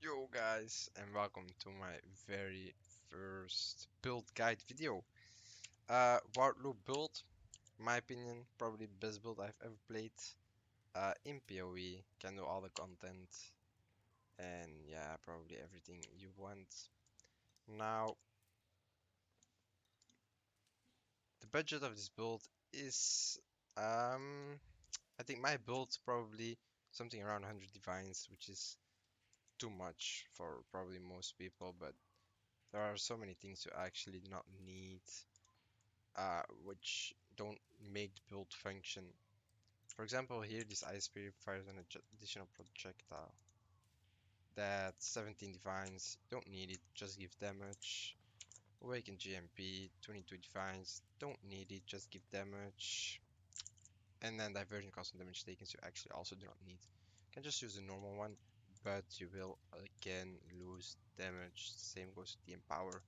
Yo guys, and welcome to my very first build guide video. WardLoop build, my opinion, probably the best build I've ever played. In PoE, can do all the content, and yeah, probably everything you want. Now, the budget of this build is, I think my build's probably something around 100 divines, which is too much for probably most people, but there are so many things you actually do not need which don't make the build function. For example, here this ice spirit fires an additional projectile. That's 17 divines, don't need it, just give damage. Awaken GMP, 22 divines, don't need it, just give damage. And then diversion cost and damage taken, so you actually also do not need. You can just use the normal one, but you will again lose damage. Same goes with the empower.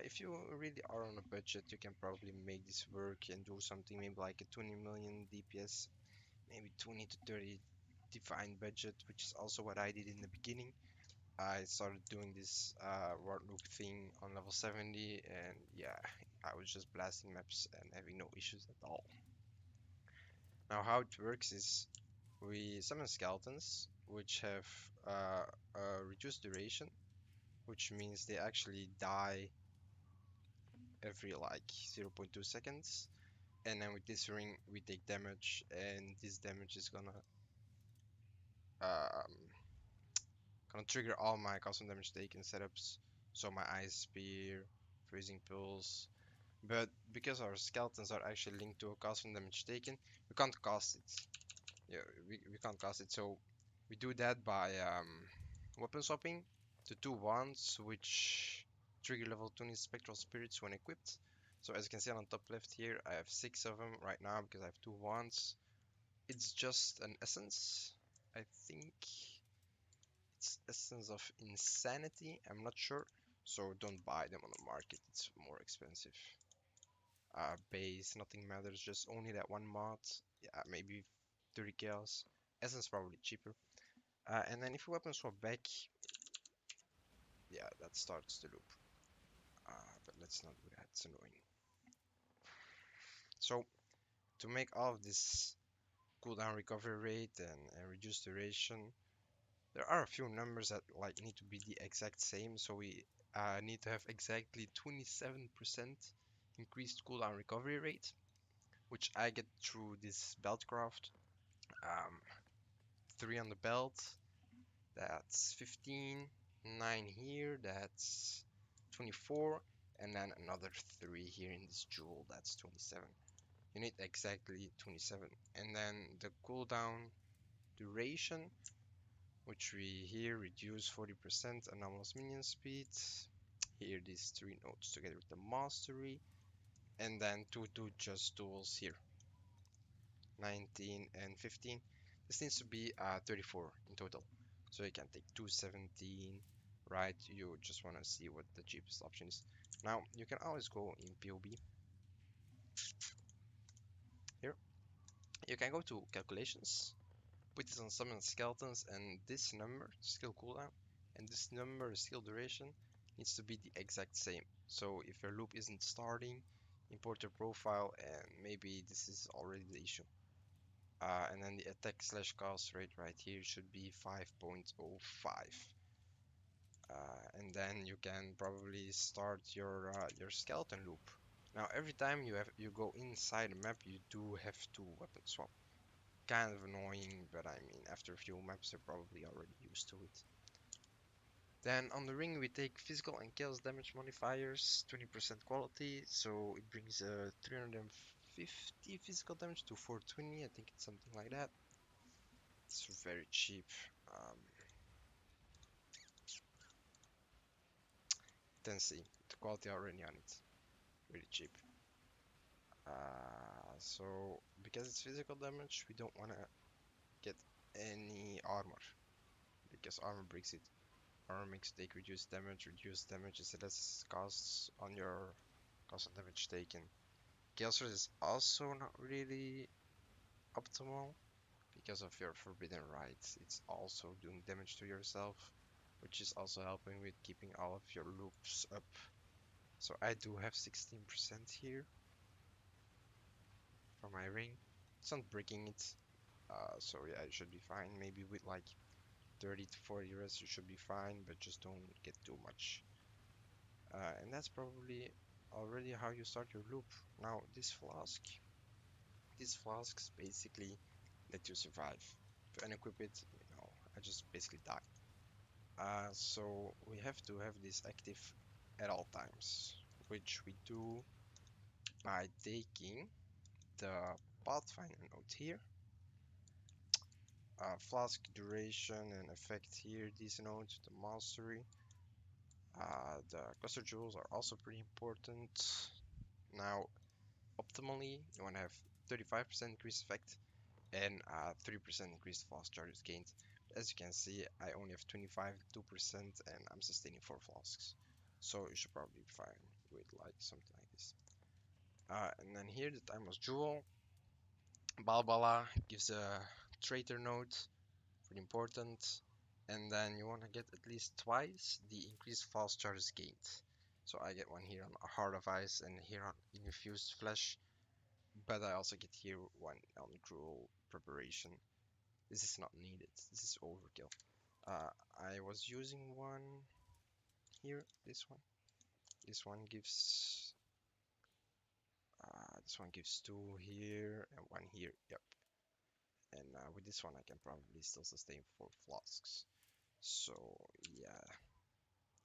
If you really are on a budget, you can probably make this work and do something maybe like a 20 million DPS, maybe 20 to 30 defined budget, which is also what I did in the beginning. I started doing this WardLoop thing on level 70, and yeah, I was just blasting maps and having no issues at all. Now, how it works is we summon skeletons, which have a reduced duration, which means they actually die every like 0.2 seconds. And then with this ring we take damage, and this damage is um, gonna trigger all my custom damage taken setups, so my ice spear, freezing pulse. But because our skeletons are actually linked to a custom damage taken, we can't cast it. Yeah, we can't cast it, so we do that by weapon swapping to two wands, which trigger level 20 spectral spirits when equipped. So as you can see on top left here, I have 6 of them right now because I have two wands. It's just an essence. I think it's essence of insanity. I'm not sure. So don't buy them on the market. It's more expensive. Base, nothing matters. Just only that one mod. Yeah, maybe 30 chaos. Essence probably cheaper. And then if you weapon swap back, yeah, that starts the loop. But let's not do that. It's annoying. So to make all of this cooldown recovery rate and reduce duration, there are a few numbers that like need to be the exact same, so we need to have exactly 27% increased cooldown recovery rate, which I get through this belt craft. Um, 3 on the belt, that's 15, 9 here, that's 24, and then another 3 here in this jewel, that's 27. You need exactly 27, and then the cooldown duration, which we here reduce 40% anomalous minion speed. Here these 3 nodes together with the mastery, and then to do just tools here, 19 and 15. This needs to be 34 in total, so you can take 217, right? You just want to see what the cheapest option is. Now you can always go in POB here. You can go to calculations, put this on summon skeletons, and this number, skill cooldown, and this number, skill duration, needs to be the exact same. So if your loop isn't starting, import your profile, and maybe this is already the issue. And then the attack slash cast rate right here should be 5.05. And then you can probably start your skeleton loop. Now every time you go inside a map, you do have to weapon swap. Kind of annoying, but I mean, after a few maps, you're probably already used to it. Then on the ring, we take physical and chaos damage modifiers, 20% quality, so it brings 350 physical damage to 420. I think it's something like that. It's very cheap. Um, then see the quality already on it, really cheap. So because it's physical damage, we don't want to get any armor because armor breaks it. Armor makes you take reduced damage is less costs on your cost of damage taken. Chaos Rate is also not really optimal because of your forbidden rights, it's also doing damage to yourself, which is also helping with keeping all of your loops up. So I do have 16% here for my ring. It's not breaking it, so yeah, it should be fine. Maybe with like 30 to 40 rest, you should be fine, but just don't get too much. And that's probably already how you start your loop. Now, these flasks basically let you survive. If you unequip it, I just basically die. So we have to have this active at all times, which we do by taking the Pathfinder node here, flask duration and effect here, these nodes, the mastery. The cluster jewels are also pretty important. Now, optimally, you want to have 35% increased effect and 3% increased flask charges gained. As you can see, I only have 25, 2%, and I'm sustaining 4 flasks. So you should probably be fine with like something like this. And then here, the timeless jewel. Balbala gives a traitor node, pretty important. And then you want to get at least twice the increased fast charges gained. So I get one here on Heart of Ice and here on Infused Flesh. But I also get here one on Cruel Preparation. This is not needed. This is overkill. I was using one here. This one. This one gives two here and one here. Yep. And with this one, I can probably still sustain 4 flasks. So yeah,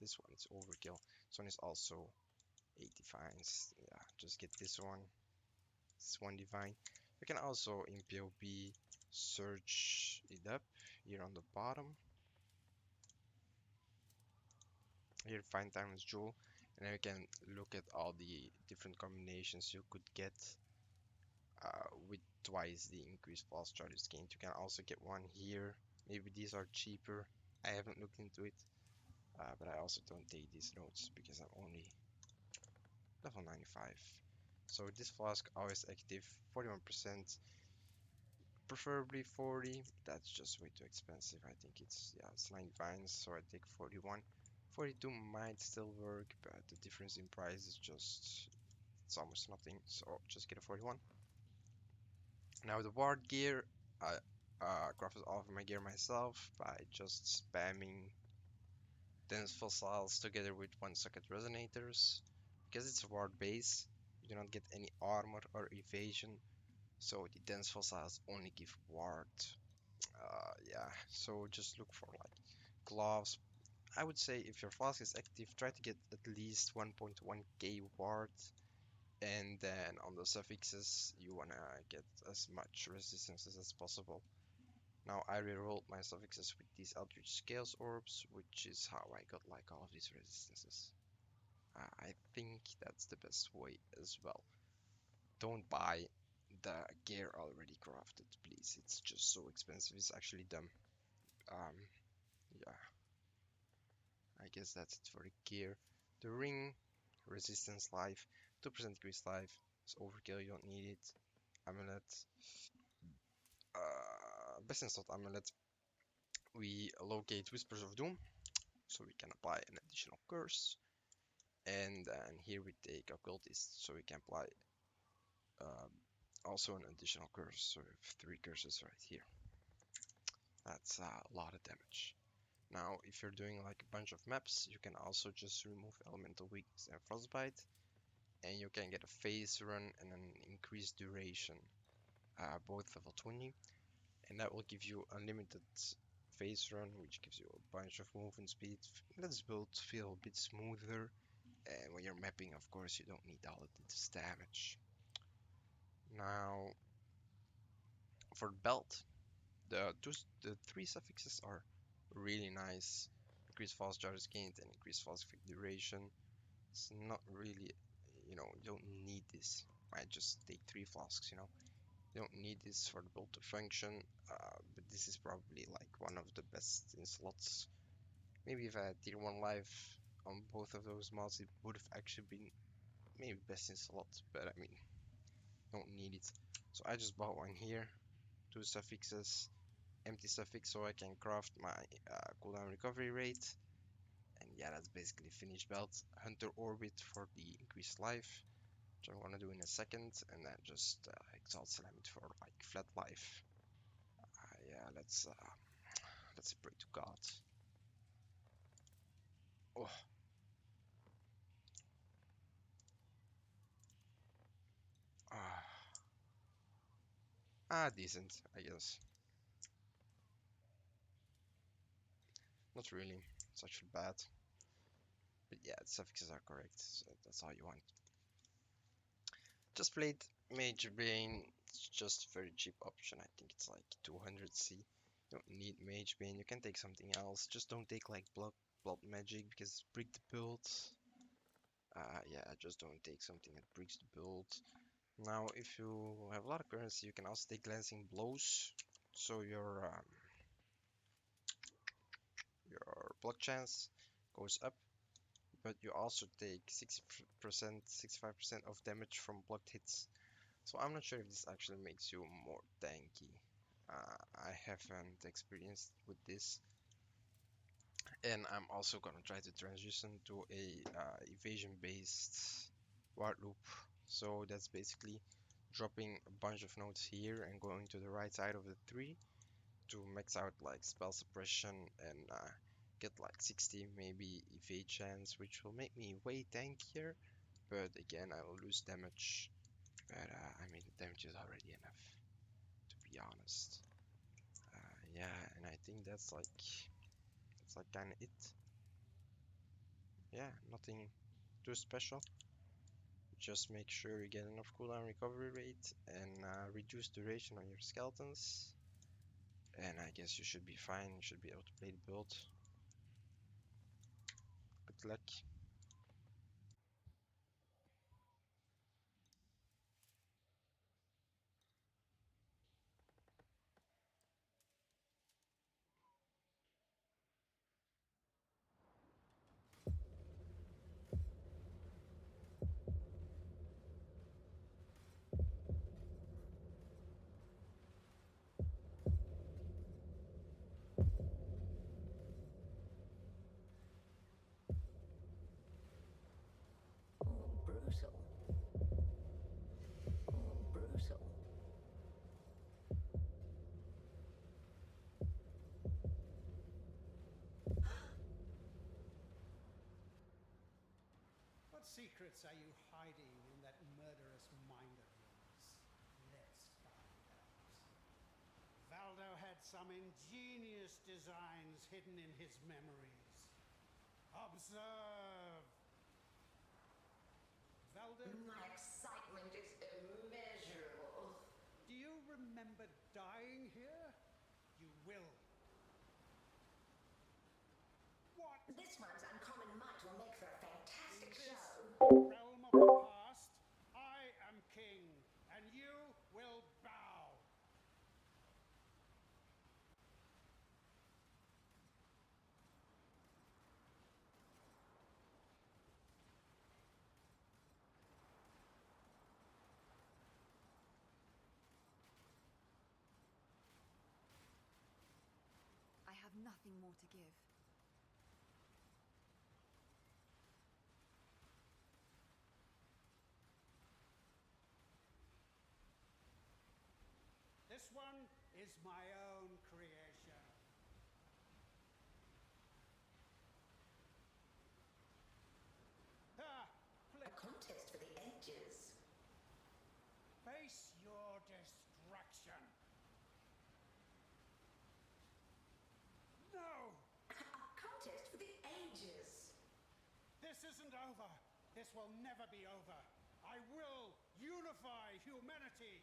this one is overkill. This one is also 8 divines. Yeah, just get this one. This one divine. You can also in PoB search it up here on the bottom. Here find timeless jewel, and then you can look at all the different combinations you could get with twice the increased fast charges gained. You can also get one here. Maybe these are cheaper. I haven't looked into it, but I also don't take these notes because I'm only level 95. So this flask always active, 41%, preferably 40. That's just way too expensive. I think it's 9 vines, so I take 41. 42 might still work, but the difference in price is just, it's almost nothing, so just get a 41. Now the ward gear, I crafted all of my gear myself by just spamming dense fossils together with 1 socket resonators. Because it's a ward base, you do not get any armor or evasion, so the dense fossils only give ward. Yeah, so just look for like gloves. I would say if your flask is active, try to get at least 1.1k ward, and then on the suffixes you wanna get as much resistances as possible. Now I rerolled my suffixes with these Eldritch Scales orbs, which is how I got like all of these resistances. I think that's the best way as well. Don't buy the gear already crafted, please. It's just so expensive. It's actually dumb. Um, yeah, I guess that's it for the gear. The ring, resistance life, 2% increased life. It's overkill, you don't need it. Amulet. Best in slot amulet. We locate Whispers of Doom, so we can apply an additional curse. And then here we take Occultist, so we can apply um, also an additional curse. So we have 3 curses right here. That's a lot of damage. Now, if you're doing like a bunch of maps, you can also just remove Elemental Weakness and Frostbite, and you can get a phase run and an increased duration, both level 20, and that will give you unlimited phase run, which gives you a bunch of movement speed. Let's build feel a bit smoother, and when you're mapping, of course, you don't need all of this damage. Now, for the belt, the 3 suffixes are really nice. Increased fast charges gained and increased fast duration. It's not really, you don't need this. I just take 3 flasks, You don't need this for the build to function, but this is probably like one of the best in slots. Maybe if I had tier 1 life on both of those mods, it would have actually been maybe best in slot, but I mean, don't need it. So I just bought one here 2 suffixes, empty suffix so I can craft my cooldown recovery rate. And yeah, that's basically finished belt. Hunter Orbit for the increased life, which I'm gonna do in a second, and then just exile slam it for like flat life. Yeah, let's pray to God. Oh, decent, I guess. Not really. It's actually bad. But yeah, the suffixes are correct, so that's all you want. Just played Mage Bane. It's just a very cheap option. I think it's like 200C. You don't need Mage Bane. You can take something else. Just don't take like blood magic because brick the build. Yeah, just don't take something that breaks the build. Now, if you have a lot of currency, you can also take glancing blows. So your block chance goes up, but you also take 60%, 65% of damage from blocked hits. So I'm not sure if this actually makes you more tanky. I haven't experienced with this, and I'm also gonna try to transition to a evasion-based WardLoop. So that's basically dropping a bunch of nodes here and going to the right side of the tree to max out like spell suppression and get like 60 maybe evade chance, which will make me way tankier. But again, I will lose damage. But I mean, the damage is already enough, to be honest. Yeah, and I think that's like kind of it. Yeah, nothing too special. Just make sure you get enough cooldown recovery rate and reduce duration on your skeletons. And I guess you should be fine. You should be able to play the build. Good luck. Brutal. Brutal. What secrets are you hiding in that murderous mind of yours? Let's find out. Valdo had some ingenious designs hidden in his memories. Observe! Valdo, My excitement is immeasurable. do you remember dying here? You will. What? This one's uncommon might will make for a fantastic In this show. realm of the past, I am king, and you will bow. I have nothing more to give. This one is my own creation. A contest for the ages. Face your destruction. No! A contest for the ages. This isn't over. This will never be over. I will unify humanity.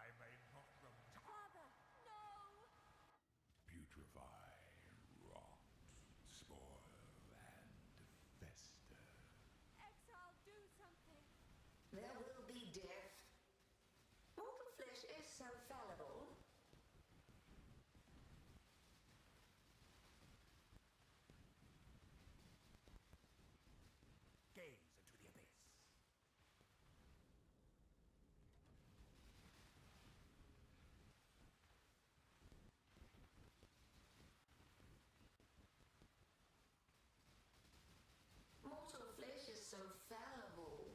I may not remember. Father, no! so fallible? Gaze into the abyss. Mortal flesh is so fallible.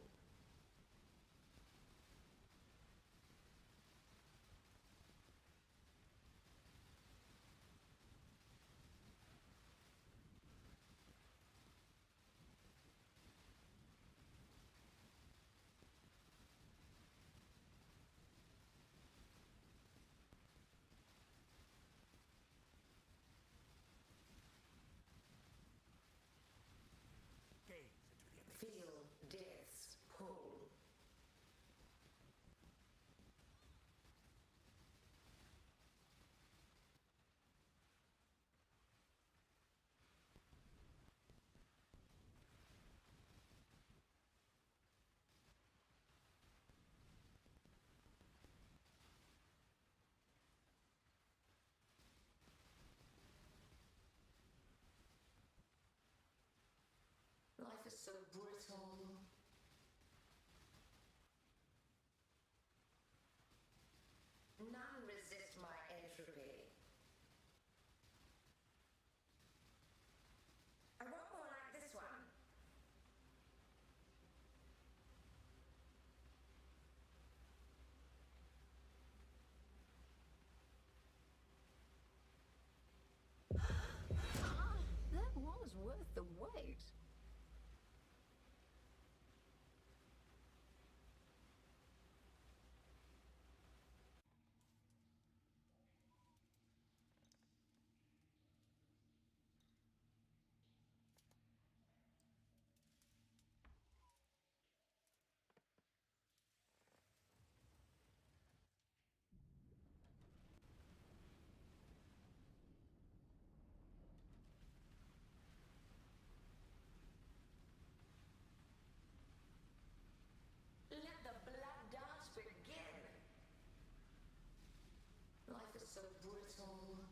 Gaze into the abyss. Feel death's pull. Life is so brittle. None resist my entropy. I want more like this one. That was worth the wait. Let the blood dance begin. Life is so brittle.